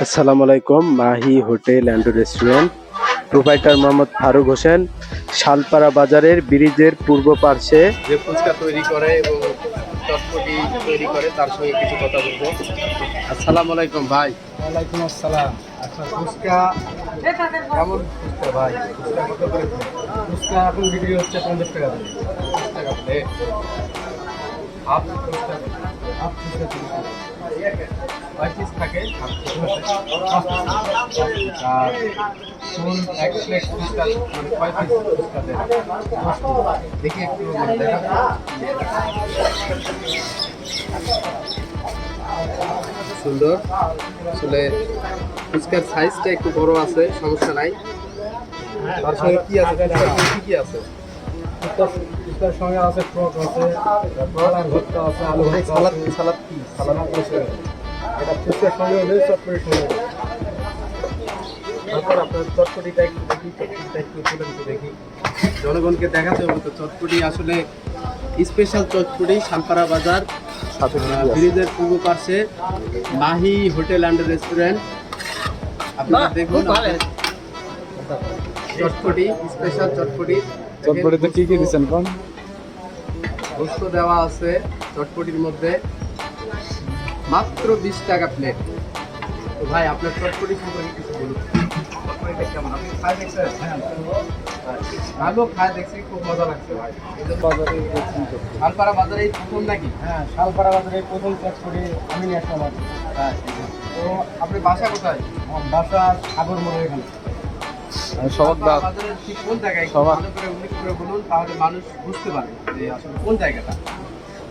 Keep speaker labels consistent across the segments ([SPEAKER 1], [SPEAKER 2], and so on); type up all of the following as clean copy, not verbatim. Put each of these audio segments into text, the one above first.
[SPEAKER 1] আসসালামু আলাইকুম। Mahi hotel and restaurant, proprietor Mohammad Faruk Hossain, Shalpara বাজারের ব্রিজের পূর্ব পার্শ্বে
[SPEAKER 2] যে ফুচকা তৈরি করে এবং চটপটি তৈরি করে তার সঙ্গে কিছু কথা বলবো। আসসালামু আলাইকুম ভাই।
[SPEAKER 3] ওয়ালাইকুম আসসালাম। আচ্ছা, ফুচকা কেমন ফুচকা ভাই? ফুচকা কত করে? ফুচকা এখন বিক্রি হচ্ছে 50 টাকা করে। 50 টাকা plate. Half fuchka, half fuchka 30 টাকা। 5 পিস থাকে, হাফ ফুচকা। আর ফুল এক প্লেট ফুচকা মানে 5 পিস ফুচকা দেয়। 10 পিস। দেখি একটু মানে দেখা।
[SPEAKER 2] সুন্দর। আসলে ফুচকার সাইজটা একটু বড় আছে, সমস্যা নাই। তার সঙ্গে কি আছে? কি আছে?
[SPEAKER 3] ফুচকার সঙ্গে আছে টক আছে, তারপর ভর্তা আছে, আলু ভর্তা,
[SPEAKER 2] সালাদ
[SPEAKER 3] আছে।
[SPEAKER 2] সালাদ কি?
[SPEAKER 3] সালাদ আছে। এটা ফুচকার সঙ্গে হলে চটপটির সঙ্গে হবে। তারপর আপনার চটপটিটা একটু দেখি, চটপটিটা একটু তুলে দিতে দেখি।
[SPEAKER 2] জনগণকে দেখাতে হবে তো চটপটি আসলে স্পেশাল চটপটি শালপাড়া বাজার ব্রিজের পূর্ব পার্শ্বে মাহি হোটেল অ্যান্ড রেস্টুরেন্ট। আপনারা দেখুন চটপটি, স্পেশাল চটপটি।
[SPEAKER 3] চটপটিতে কি কি দিচ্ছেন কোন?
[SPEAKER 2] গোস্ত দেওয়া আছে চটপটির মধ্যে, মাত্র 20 টাকা প্লেট। তো ভাই আপনার চটপটি সম্পর্কে কিছু বলুন। চটপটিটা কেমন? আপনি খায় দেখছেন?
[SPEAKER 3] হ্যাঁ,
[SPEAKER 2] ভালো খায় দেখছি, খুব মজা লাগছে ভাই।
[SPEAKER 3] বাজারে দেখছেন তো।
[SPEAKER 2] শালপাড়া বাজারে এই প্রথম নাকি?
[SPEAKER 3] হ্যাঁ, শালপাড়া বাজারে প্রথম চটপটি আমি নিয়ে আসলাম আর কি।
[SPEAKER 2] হ্যাঁ। তো আপনি বাসা কোথায়?
[SPEAKER 3] আমার বাসা সাগর মোড়ের এখানে।
[SPEAKER 2] শালপাড়া বাজারের ঠিক কোন জায়গায় একটু ভালো করে উল্লেখ করে বলুন, তাহলে মানুষ বুঝতে পারে যে আসলে কোন জায়গাটা।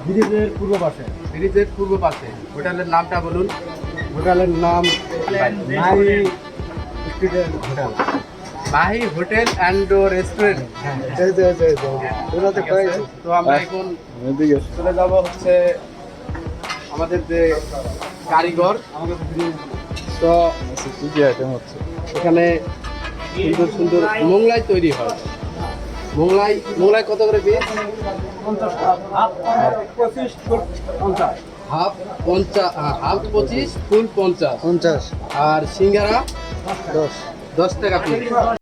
[SPEAKER 3] ব্রিজের পূর্ব পাশে।
[SPEAKER 2] ব্রিজের পূর্ব পাশে। হোটেলের নামটা বলুন।
[SPEAKER 3] হোটেলের নাম মাহি স্ট্রিটের hotel.
[SPEAKER 2] Mahi hotel and restaurant.
[SPEAKER 3] হ্যাঁ, ওটাতে
[SPEAKER 2] ঠিক আছে। তো আমরা এখন চলে যাব হচ্ছে আমাদের যে কারিগর। তো এখানে সুন্দর সুন্দর মোংলাই তৈরি হয়। মোংলাই কত করে পিস?
[SPEAKER 3] 50 হাফ 25 50
[SPEAKER 2] হাফ 25, ফুল 50।
[SPEAKER 3] 50
[SPEAKER 2] আর সিঙ্গারা
[SPEAKER 3] 10
[SPEAKER 2] 10 টাকা পিস।